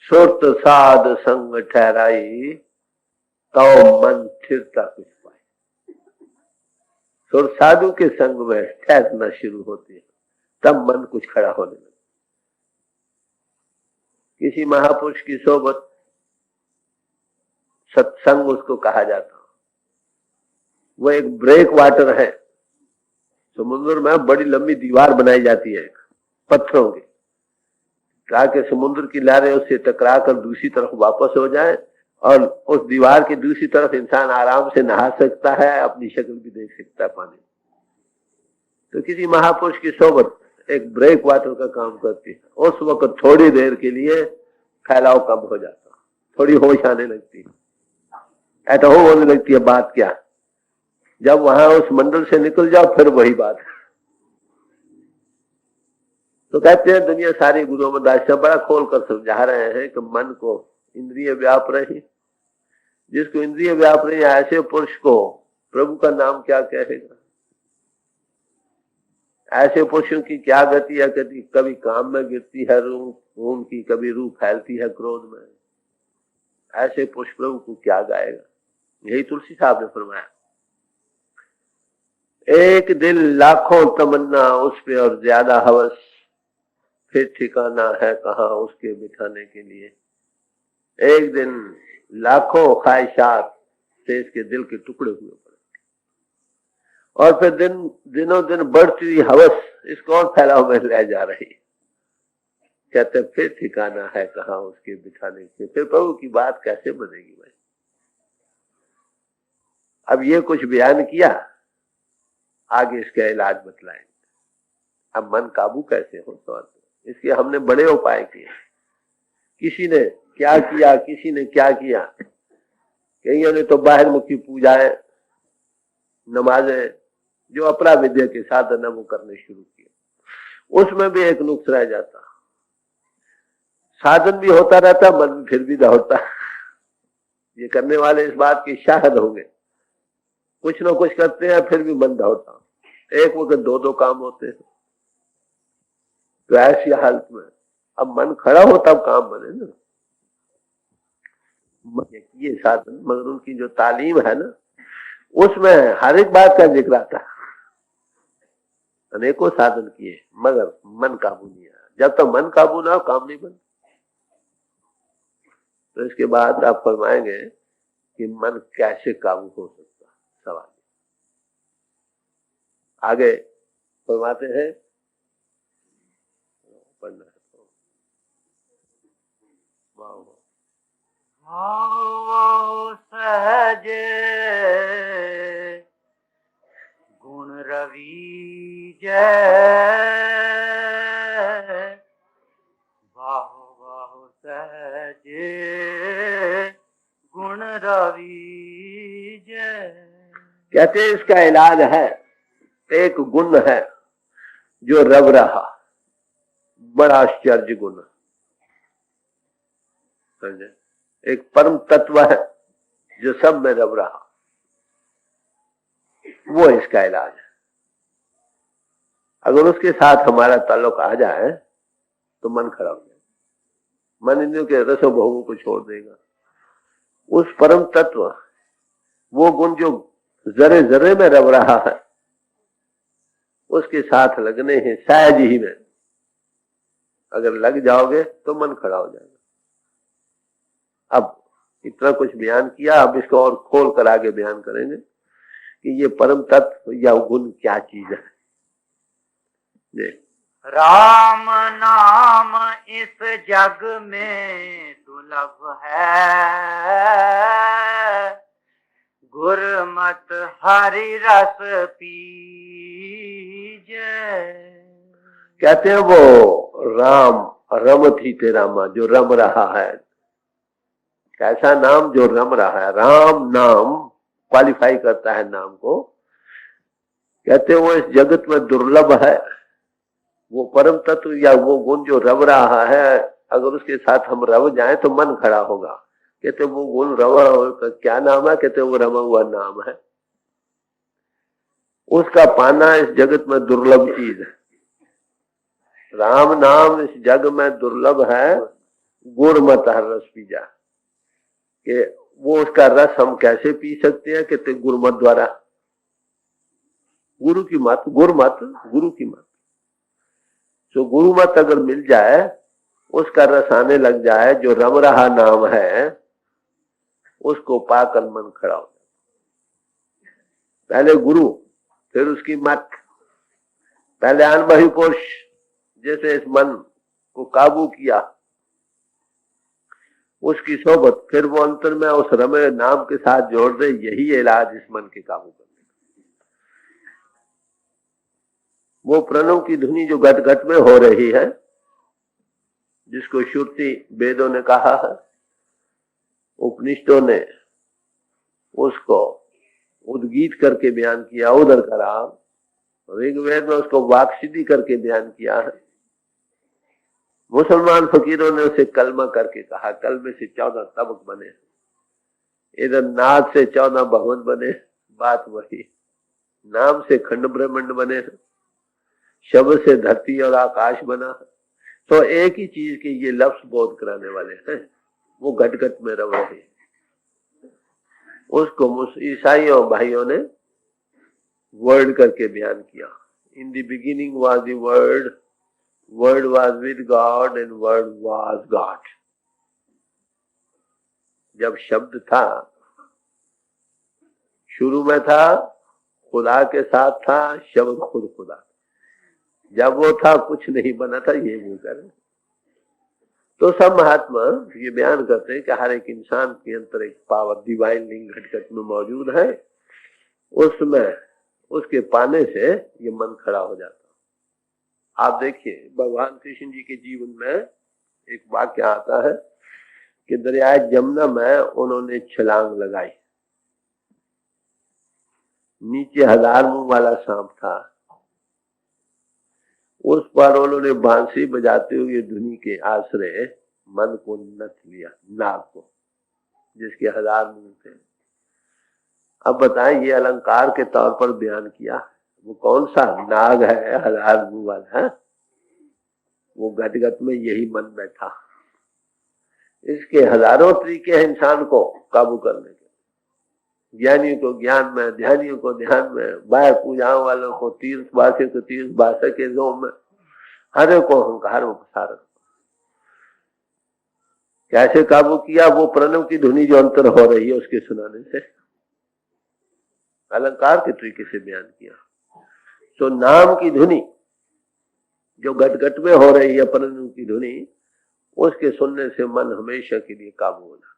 सुरत साध संग ठहराई तो मन स्थिरता कुछ पाए। सुर साधु के संग में ठहरना शुरू होती है, तब मन कुछ खड़ा होने लगता। किसी महापुरुष की सोबत, सत्संग उसको कहा जाता। वो एक ब्रेक वाटर है। समुद्र में बड़ी लंबी दीवार बनाई जाती है पत्थरों की, ताकि समुद्र की लहरें उससे टकरा कर दूसरी तरफ वापस हो जाए, और उस दीवार की दूसरी तरफ इंसान आराम से नहा सकता है, अपनी शक्ल भी देख सकता है पानी। तो किसी महापुरुष की सोबत एक ब्रेक वाटर का काम करती है। उस वक्त थोड़ी देर के लिए फैलाव कम हो जाता, थोड़ी होश आने लगती है, ऐसा होने लगती है। बात क्या, जब वहां उस मंडल से निकल जाओ फिर वही बात है। तो कहते हैं दुनिया सारी गुरु अमरदास बड़ा खोल कर समझा रहे हैं कि मन को इंद्रिय व्याप रही। जिसको इंद्रिय व्याप रही, ऐसे पुरुष को प्रभु का नाम क्या कहेगा? ऐसे पुरुषों की क्या गति है? गति कभी काम में गिरती है रूह की, कभी रूह फैलती है क्रोध में। ऐसे पुरुष प्रभु को क्या गाएगा? यही तुलसी साहब ने फरमाया, एक दिल लाखों तमन्ना उस पे और ज्यादा हवस, फिर ठिकाना है कहाँ उसके बिठाने के लिए। एक दिन लाखों ख्वाहिशात से इसके दिल के टुकड़े हुए पड़े, और फिर दिनों दिन बढ़ती हुई हवस इसको और फैलाव में ले जा रही। कहते फिर ठिकाना है कहाँ उसके बिठाने के। फिर प्रभु की बात कैसे बनेगी भाई? अब ये कुछ बयान किया, आगे इसका इलाज बतलाएंगे। अब मन काबू कैसे हो, तो इसके हमने बड़े उपाय किए। किसी ने क्या किया, किसी ने क्या किया। कईयों ने तो बाहर मुखी पूजाएं, नमाजें, जो अपरा विद्या के साधन है वो करने शुरू किए। उसमें भी एक नुक्स रह जाता, साधन भी होता रहता, मन फिर भी दौड़ता। ये करने वाले इस बात की शाहद होंगे, कुछ ना कुछ करते हैं फिर भी मन दौड़ता। एक वक्त दो दो काम होते हैं। तो ऐसी हालत में अब मन खड़ा हो तब काम बने ना। ये साधन, मगर उनकी जो तालीम है ना, उसमें हर एक बात का जिक्र आता है। अनेकों साधन किए मगर मन काबू नहीं आया। जब तक मन काबू ना हो काम नहीं बनता। तो इसके बाद आप फरमाएंगे कि मन कैसे काबू हो सकता, सवाल आगे फरमाते हैं। पढ़ना है सहजे गुण रवि जय, बाहु बाहु सहजे गुण रवि जय। कहते हैं इसका इलाज है, एक गुण है जो रव रहा, बड़ा आश्चर्य गुण। समझे? एक परम तत्व है जो सब में रव रहा, वो इसका इलाज है। अगर उसके साथ हमारा ताल्लुक आ जाए तो मन खड़ा हो जाए, मन इंद्रियों के रसों भोगों को छोड़ देगा। उस परम तत्व, वो गुण जो जरे जरे में रम रहा है, उसके साथ लगने हैं सहज ही में। अगर लग जाओगे तो मन खड़ा हो जाएगा। अब इतना कुछ बयान किया, अब इसको और खोल कर आगे बयान करेंगे कि ये परम तत्व या गुण क्या चीज है। राम नाम इस जग में दुर्लभ है, गुरमत हरि रस पीजे। कहते हैं वो राम रमत ही तेरा मां, जो रम रहा है। कैसा नाम? जो रम रहा है। राम नाम क्वालिफाई करता है नाम को। कहते हैं वो इस जगत में दुर्लभ है। वो परम तत्व या वो गुण जो रम रहा है, अगर उसके साथ हम रम जाए तो मन खड़ा होगा। कहते वो गुण रवा क्या नाम है? कहते वो रमा हुआ नाम है। उसका पाना इस जगत में दुर्लभ चीज है। राम नाम इस जग में दुर्लभ है, गुर मत हर रस पी जा। कि वो उसका रस हम कैसे पी सकते हैं? कहते गुरुमत द्वारा। गुरु की मत, गुरुमत गुरु की मत। तो गुरु मत अगर मिल जाए, उसका रस आने लग जाए, जो रम रहा नाम है, उसको पाकर मन खड़ा हो जाए। पहले गुरु, फिर उसकी मत, पहले अनुभवी पुरुष जैसे इस मन को काबू किया, उसकी सोबत, फिर वो अंतर में उस रमे नाम के साथ जोड़ दे। यही इलाज इस मन के काबू करने का। वो प्रणव की धुनी जो घट घट में हो रही है, जिसको श्रुति वेदों ने कहा है, उपनिषदों ने उसको उद्गीत करके बयान किया, उदर करा। ऋग्वेद में उसको वाक्सिद्धि करके बयान किया है। मुसलमान फकीरों ने उसे कलमा करके कहा। कलमे से 14 तबक बने, इधर नाद से 14 भगवत बने। बात वही, नाम से खंड ब्रह्मांड बने, शब्द से धरती और आकाश बना। तो एक ही चीज के ये लफ्ज बोध कराने वाले हैं। वो घट घट में रह रहे। उसको ईसाइयों भाइयों ने वर्ड करके बयान किया। In the beginning was the word, word was with God and word was God. जब शब्द था, शुरू में था, खुदा के साथ था, शब्द खुद खुदा। जब वो था कुछ नहीं बना था, ये वो करे। तो सब महात्मा ये बयान करते हैं कि हर एक इंसान के अंदर एक पावर, डिवाइन लिंग घट घट में मौजूद है। उसमें उसके पाने से ये मन खड़ा हो जाता। आप देखिए भगवान कृष्ण जी के जीवन में एक वाक्य आता है कि दरिया जमुना में उन्होंने छलांग लगाई। नीचे 1000 मुंह वाला सांप था, उस पर उन्होंने बांसुरी बजाते हुए धुनी के आश्रय मन को नथ लिया, नाग को, जिसके 1000 मुंह थे। अब बताएं, ये अलंकार के तौर पर बयान किया। वो कौन सा नाग है 1000 मुंह वाला है? वो घट घट में यही मन बैठा। इसके हजारों तरीके हैं इंसान को काबू करने के। ज्ञानियों को ज्ञान में, ध्यानियों को ध्यान में, बाह्य पूजाओं वालों को तीर्थवासियों को तीर्थ भाषा के जोम में, हर को अहंकार में फंसा। कैसे काबू किया? वो प्रणव की धुनी जो अंतर हो रही है उसके सुनाने से, अलंकार के तरीके से बयान किया। तो नाम की धुनी जो घट घट में हो रही है, प्रणव की धुनी, उसके सुनने से मन हमेशा के लिए काबू हो जाता।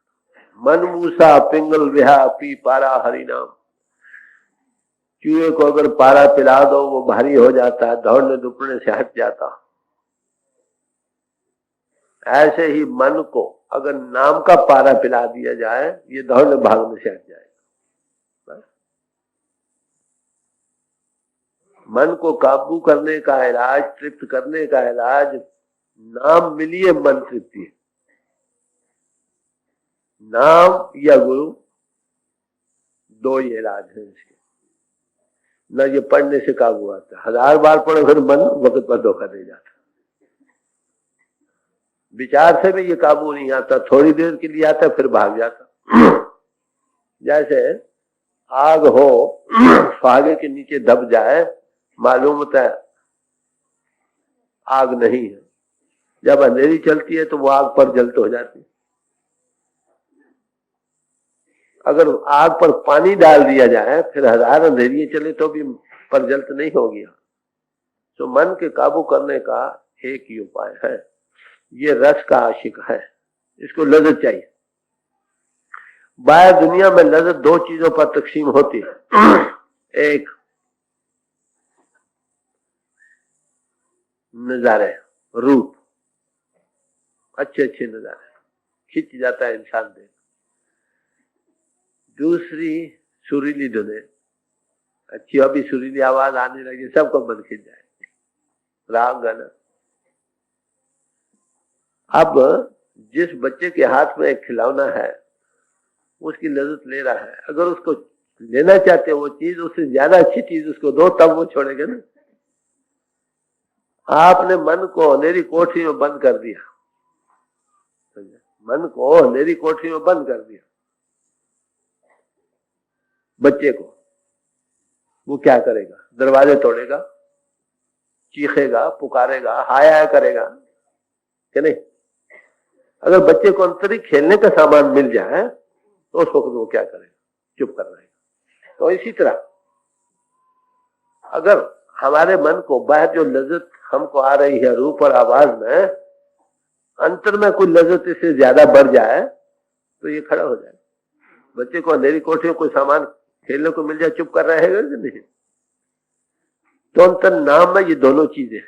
मन मूसा पिंगल विहा पी पारा हरि नाम। चूहे को अगर पारा पिला दो वो भारी हो जाता है, दौड़ने दुपड़ने से हट जाता। ऐसे ही मन को अगर नाम का पारा पिला दिया जाए, ये दौड़ने भागने से हट जाएगा। मन को काबू करने का इलाज, तृप्त करने का इलाज, नाम मिलिए मन तृप्ति। नाम या गुरु, दो ही इलाज है इसके। न ये पढ़ने से काबू आता, 1000 बार पढ़ो फिर मन वक्त पर धोखा दे जाता। विचार से भी ये काबू नहीं आता, थोड़ी देर के लिए आता फिर भाग जाता। जैसे आग हो फागे के नीचे दब जाए, मालूम होता है आग नहीं है। जब अंधेरी चलती है तो वो आग पर जल्त हो जाती है। अगर आग पर पानी डाल दिया जाए फिर हजार अंधेरी चले तो भी पर जल्त नहीं होगी। तो मन के काबू करने का एक ही उपाय है, ये रस का आशिक है, इसको लज्जत चाहिए। बाहर दुनिया में लज्जत दो चीजों पर तकसीम होती है, एक नजारे, रूप, अच्छे अच्छे नजारे खिंच जाता है इंसान देख। दूसरी सुरीली धुनें, अच्छी अभी सुरीली आवाज आने लगी सबको मन खिंच जाए, राग गाना। अब जिस बच्चे के हाथ में एक खिलौना है उसकी लज्जत ले रहा है, अगर उसको लेना चाहते वो चीज, उससे ज्यादा अच्छी चीज उसको दो तब वो छोड़ेगा ना। आपने मन को अंधेरी कोठरी में बंद कर दिया, मन को अंधेरी कोठरी में बंद कर दिया बच्चे को, वो क्या करेगा? दरवाजे तोड़ेगा, चीखेगा, पुकारेगा, हाय हाय करेगा कि नहीं? अगर बच्चे को अंतरिक खेलने का सामान मिल जाए तो उस वक्त वो क्या करेगा? चुप कर रहेगा। तो इसी तरह अगर हमारे मन को बाहर जो लज्जत हमको आ रही है रूप और आवाज में, अंतर में कोई लज्जत इससे ज्यादा बढ़ जाए तो ये खड़ा हो जाए। बच्चे को अंधेरी कोठरी में कोई सामान खेलने को मिल जाए, चुप कर रहेगा कि नहीं? तो अंतर नाम में ये दोनों चीजें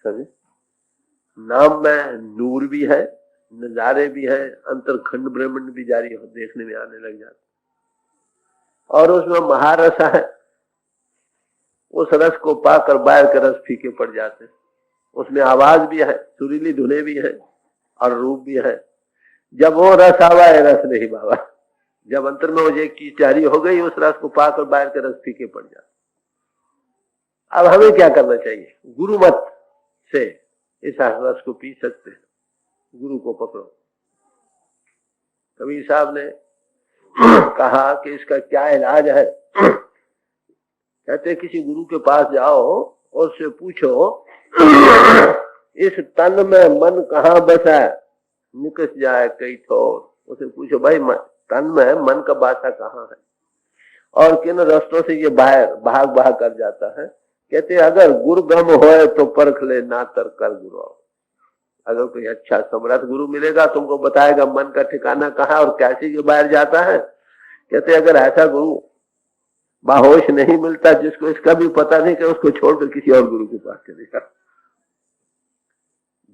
समझे? नाम में नूर भी है, नजारे भी है, अंतर खंड ब्रह्मांड भी जारी हो देखने में आने लग जाता। और उसमें महारसा है, उस रस को पाकर बाहर के रस फीके पड़ जाते। उसमें आवाज भी है, सुरीली धुनें भी है और रूप भी है। जब वो रस आवा है रस नहीं बाबा, जब अंतर में वो एक चीज जारी हो गई उस रस को पाकर बाहर के रस फीके पड़ जाते। अब हमें क्या करना चाहिए? गुरु मत से इस रस को पी सकते हैं, गुरु को पकड़ो। कबीर साहब ने कहा कि इसका क्या इलाज है? कहते किसी गुरु के पास जाओ और उससे पूछो इस तन में मन कहाँ बसा है, निकस जाए कई ठोर। उसे पूछो भाई तन में मन का बासा कहाँ है और किन रस्तों से ये बाहर भाग भाग कर जाता है। कहते अगर गुरु गम होए तो परख ले, ना तर कर गुरु। अगर कोई अच्छा समर्थ गुरु मिलेगा तुमको बताएगा मन का ठिकाना कहाँ और कैसे ये बाहर जाता है। कहते अगर ऐसा गुरु बाहोश नहीं मिलता जिसको इसका भी पता नहीं कि उसको छोड़कर किसी और गुरु के पास चलेगा।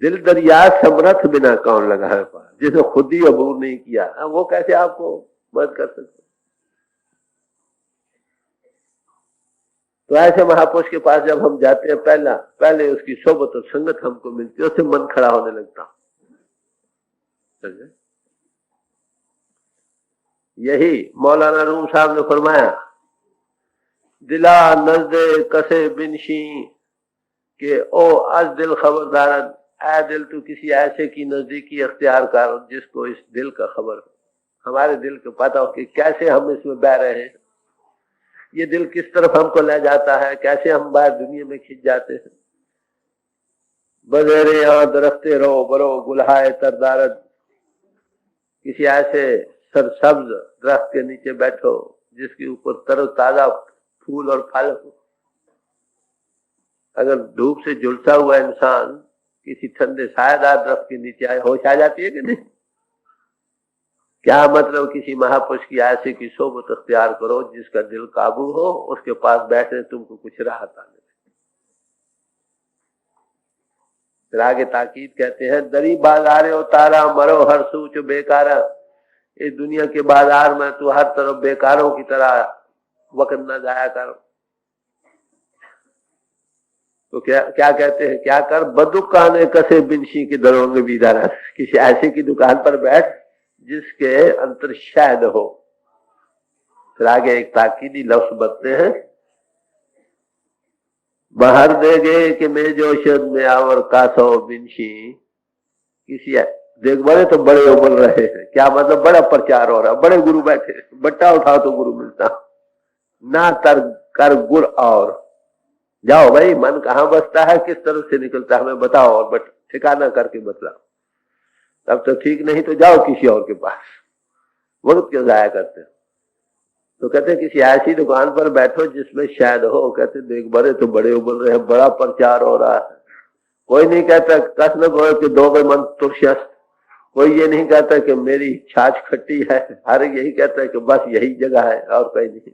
दिल दरिया समर्थ बिना कौन लगा है पार, जिसे खुद ही अबूर नहीं किया वो कैसे आपको मदद कर सकते? तो ऐसे महापुरुष के पास जब हम जाते हैं पहले उसकी सोबत और संगत हमको मिलती है, उससे मन खड़ा होने लगता। यही मौलाना रूम साहब ने फरमाया, दिला नजदे कसे बिनशी के ओ आज दिल खबरदारन, ऐ दिल तू किसी ऐसे की नजदीकी अख्तियार कर जिसको इस दिल का खबर हो, हमारे दिल को पता हो कि कैसे हम इसमें बह रहे हैं, ये दिल किस तरफ हमको ले जाता है, कैसे हम बाहर दुनिया में खिंच जाते हैं। बजेरे यहाँ दरख्ते रहो बरो गुलहाए तरदारद, किसी ऐसे सरसब्ज दरख्त के नीचे बैठो जिसके ऊपर तरोताजा फूल और फल हो। अगर धूप से झुलसा हुआ इंसान किसी ठंडे सायेदार दरख्त के नीचे आए, होश आ जाती है कि नहीं? क्या मतलब किसी महापुरुष की ऐसे की सोबत अख्तियार करो जिसका दिल काबू हो, उसके पास बैठे तुमको कुछ राहत आने। फिर आगे ताकीद कहते हैं, दरी बाजारे उतारा मरो हर सूच बेकारा, इस दुनिया के बाजार में तू हर तरफ बेकारों की तरह वक्त न जाया कर। तो क्या कहते हैं, क्या कर? बदुकाने कसे बिनशी की दरों में बीदारा, किसी ऐसे की दुकान पर बैठ जिसके अंतर शायद हो। फिर आगे एक ताकीदी लफ्ज बतते हैं, बाहर देगे कि मैं जोशद में आवर कासो बिनशी, किसी देख बड़े तो बड़े उबल रहे हैं, क्या मतलब बड़ा प्रचार हो रहा, बड़े गुरु बैठे, बट्टा उठाओ तो गुरु मिलता, ना तर कर गुर और जाओ भाई, मन कहाँ बसता है, किस तरह से निकलता है हमें बताओ, और बट ठिकाना करके बतलाओ, तब तो ठीक, नहीं तो जाओ किसी और के पास, वक्त क्यों जाया करते। तो कहते किसी ऐसी दुकान पर बैठो जिसमें शायद हो, कहते देख बड़े तो बड़े उबल रहे हैं, बड़ा प्रचार हो रहा है, कोई नहीं कहता कस न गो कि दो में मन तुर्शस्त, कोई ये नहीं कहता कि मेरी छाछ खट्टी है, हर यही कहता है कि बस यही जगह है और कोई नहीं,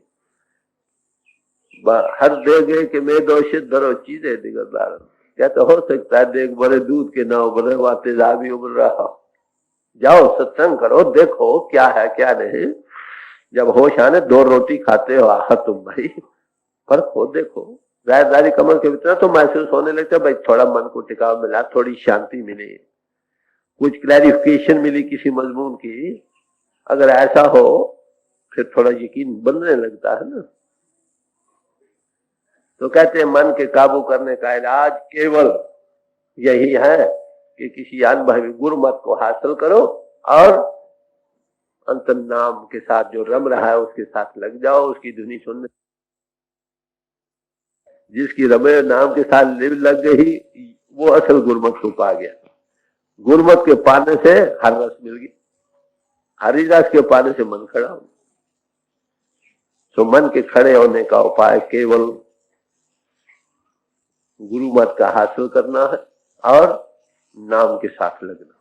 हर देगे कि मैं दोषित धरो चीजें दिगरदार, क्या तो हो सकता है देख बड़े दूध के ना उबल रहे, तेजाब भी उबल रहा हो, जाओ सत्संग करो, देखो क्या है क्या नहीं, जब होश आने 2 रोटी खाते हो आह तुम भाई, फर्क हो देखो, रायदारी कमर के भीतर तो महसूस होने लगता है भाई, थोड़ा मन को टिकाव मिला, थोड़ी शांति मिली, कुछ क्लैरिफिकेशन मिली किसी मजमून की, अगर ऐसा हो फिर थोड़ा यकीन बनने लगता है ना। तो कहते हैं मन के काबू करने का इलाज केवल यही है कि किसी अनुभवी गुरुमत को हासिल करो और अंतर नाम के साथ जो रम रहा है उसके साथ लग जाओ, उसकी धुनी सुनने, जिसकी रमे नाम के साथ लग गई वो असल गुरुमत को पा गया, गुरुमत के पाने से हर रस मिल गई, हरि रस के पाने से मन खड़ा हो। तो मन के खड़े होने का उपाय केवल गुरु मत का हासिल करना है और नाम के साथ लगना।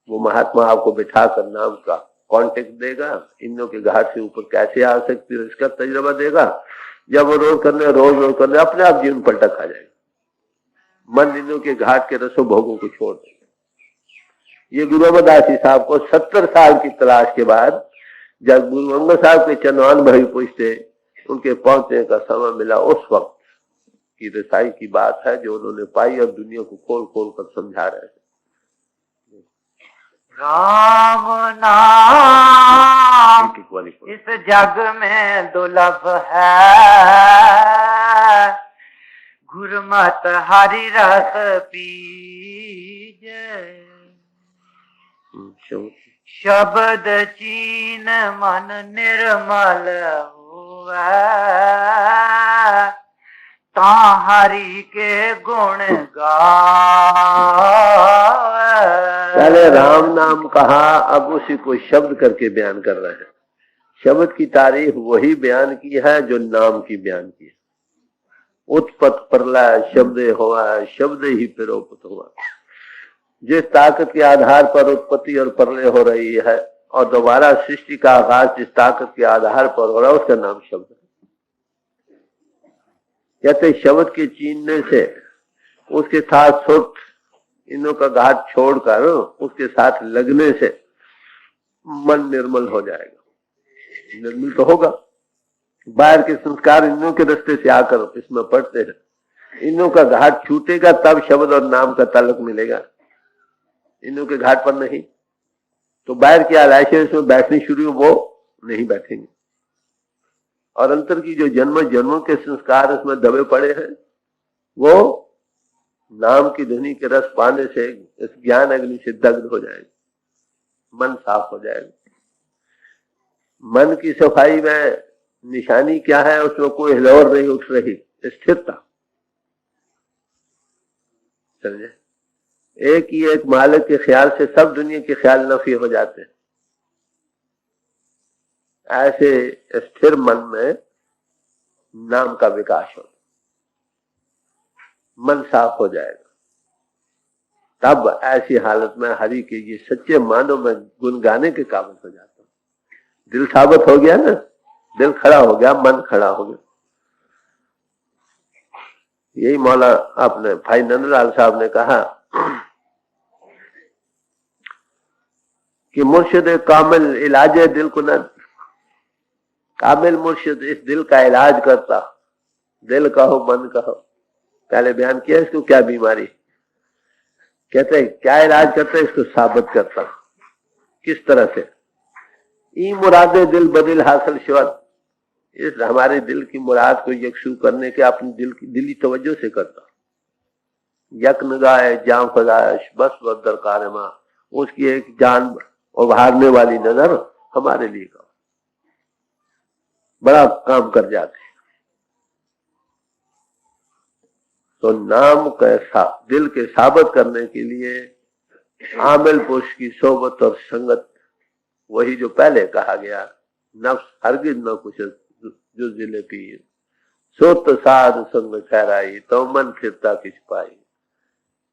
वो महात्मा आपको बिठाकर नाम का कांटेक्ट देगा, इन्हों के घाट से ऊपर कैसे आ सकती हो इसका तजुर्बा देगा, जब वो रोज करने अपने आप जीवन पलटा खा जाएगा, मन इन्हों के घाट के रसों भोगों को छोड़ देगा। ये गुरु अमरदास जी साहब को 70 साल की तलाश के बाद जब गुरु अंगद साहब के चंदवान भाई पूछते, उनके पहुंचने का समय मिला, उस वक्त की रसाई की बात है जो उन्होंने पाई और दुनिया को खोल खोल कर समझा रहे हैं। राम नाम इस जग में दुर्लभ है, गुरमत हरि रस पीजे, शब्द चीन मन निर्मल हुआ, ता हरि के गुण गावे। पहले राम नाम कहा, अब उसी को शब्द करके बयान कर रहे हैं। शब्द की तारीफ वही बयान की है जो नाम की बयान की है। उत्पत्त प्रलय शब्द हुआ, शब्द ही प्रोपत हुआ। जिस ताकत के आधार पर उत्पत्ति और प्रलय हो रही है और दोबारा सृष्टि का आगाज जिस ताकत के आधार पर हो रहा है उसका नाम शब्द है। कहते शब्द के चीनने से उसके साथ सुख इनों का घाट छोड़कर उसके साथ लगने से मन निर्मल हो जाएगा। निर्मल तो होगा, बाहर के संस्कार इनों के रास्ते से आकर इसमें पड़ते हैं, इनों का घाट छूटेगा तब शब्द और नाम का ताल्लुक मिलेगा, इनों के घाट पर नहीं तो बाहर की आलाइशें इसमें बैठनी शुरू वो नहीं बैठेंगे। और अंतर की जो जन्म जन्मों के संस्कार इसमें दबे पड़े हैं वो नाम की ध्वनि के रस पाने से इस ज्ञान अग्नि से दग्ध हो जाएगा, मन साफ हो जाएगा। मन की सफाई में निशानी क्या है, उसमें कोई हिलोर नहीं उठ रही, स्थिरता। समझे, एक ही एक मालिक के ख्याल से सब दुनिया के ख्याल नफी हो जाते हैं। ऐसे स्थिर मन में नाम का विकास हो, मन साफ हो जाएगा। तब ऐसी हालत में हरि के ये सच्चे मानों में गुन गाने के काबिल हो जाता। दिल साबित हो गया ना, दिल खड़ा हो गया, मन खड़ा हो गया। यही मौला आपने भाई नंदलाल साहब ने कहा कि मुर्शिद कामिल इलाज दिल को न, कामिल मुर्शिद इस दिल का इलाज करता, दिल कहो मन कहो। पहले बयान किया इसको क्या बीमारी, कहते क्या इलाज करता, इसको साबित करता। किस तरह से, ई मुरादे दिल बदिल हासिल शिवत, इस हमारे दिल की मुराद को यकसू करने के अपनी दिल की दिली तवज्जो से करता। यज्ञ गाय जाम फजायश बस बदर कारमा, उसकी एक जान उभारने वाली नजर हमारे लिए का बड़ा काम कर जाते। तो नाम कैसा दिल के साबित करने के लिए आमिल पुरुष की सोबत और संगत, वही जो पहले कहा गया, नफ्स हरगिज न कुछ जो जिले पीर, सोत साध संग ठहराई तो मन फिरता किस पाई।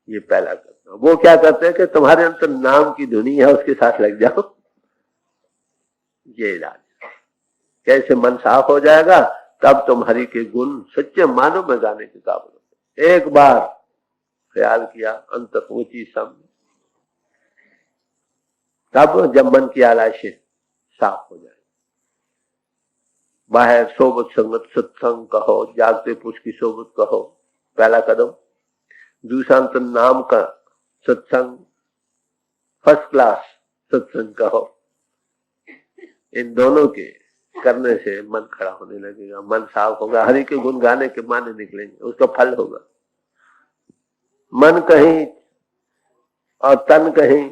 ये पहला करना। वो क्या करते हैं कि तुम्हारे अंदर नाम की धुनी है, उसके साथ लग जाओ। ये इलाज कैसे मन साफ हो जाएगा, तब तुम हरि के गुण सच्चे मानो में गाने के काबिल होते। एक बार ख्याल किया अंत ऊंची सम, तब जब मन की आलाशें साफ हो जाए, बाहर सोबत संगत सत्संग कहो, जागते पुरुष की सोबत कहो, पहला कदम। दूसरा तो नाम का सत्संग, फर्स्ट क्लास सत्संग कहो। इन दोनों के करने से मन खड़ा होने लगेगा, मन साफ होगा, हरि के गुण गाने के माने निकलेंगे, उसका फल होगा। मन कहीं और तन कहीं,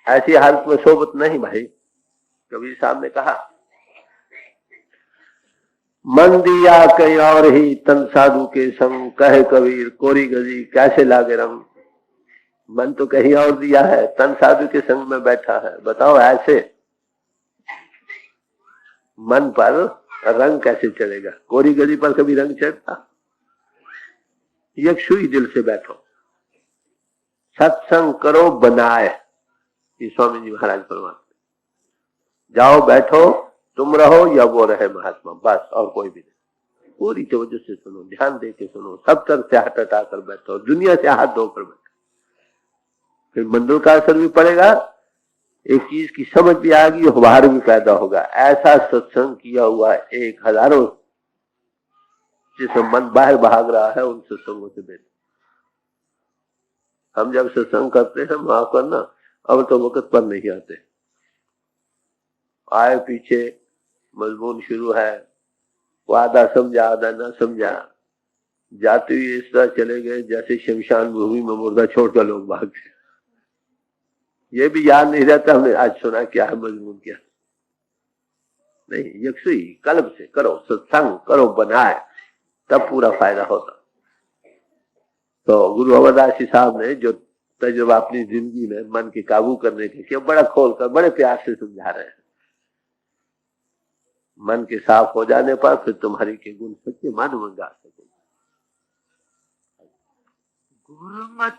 ऐसी हालत में सोबत नहीं भाई। कबीर साहब ने कहा, मन दिया कहीं और ही तन साधु के संग, कहे कबीर कोरी गजी कैसे लागे रंग। मन तो कहीं और दिया है, तन साधु के संग में बैठा है, बताओ ऐसे मन पर रंग कैसे चढ़ेगा। कोरी गजी पर कभी रंग चढ़ता। यक्षुई दिल से बैठो, सत्संग करो बनाए, ये स्वामी जी महाराज फरमाते, जाओ बैठो, तुम रहो या वो रहे महात्मा, बस और कोई भी नहीं। पूरी तवज्जो से सुनो, ध्यान दे के सुनो, सब तरफ से हाथ हटाकर बैठो, दुनिया से हाथ धोकर बैठो। फिर मंडल का असर भी पड़ेगा, एक चीज की समझ भी आएगी, उभार भी पैदा होगा। ऐसा सत्संग किया हुआ एक हजारों जिसमें मन बाहर भाग रहा है, उन सत्संगों से बेहतर। हम जब सत्संग करते हैं, वहां पर ना अब तो वक्त पर नहीं आते, आए पीछे मजमून शुरू है, वो आधा समझा आधा ना समझा, जाते हुए इस तरह चले गए जैसे शमशान भूमि में मुर्दा छोड़कर लोग भागते। ये भी याद नहीं रहता हमने आज सुना क्या है, मजमून क्या नहीं। यक्षी कल्ब से करो, सत्संग करो बनाए, तब पूरा फायदा होता। तो गुरु अमरदास जी साहब ने जो तजुर्बा अपनी जिंदगी में मन के काबू करने के किया, बड़ा खोलकर बड़े प्यार से समझा रहे हैं। मन के साफ हो जाने पर फिर तुम हरि के गुण सच्चे मानो में गा सकोगे। गुरुमत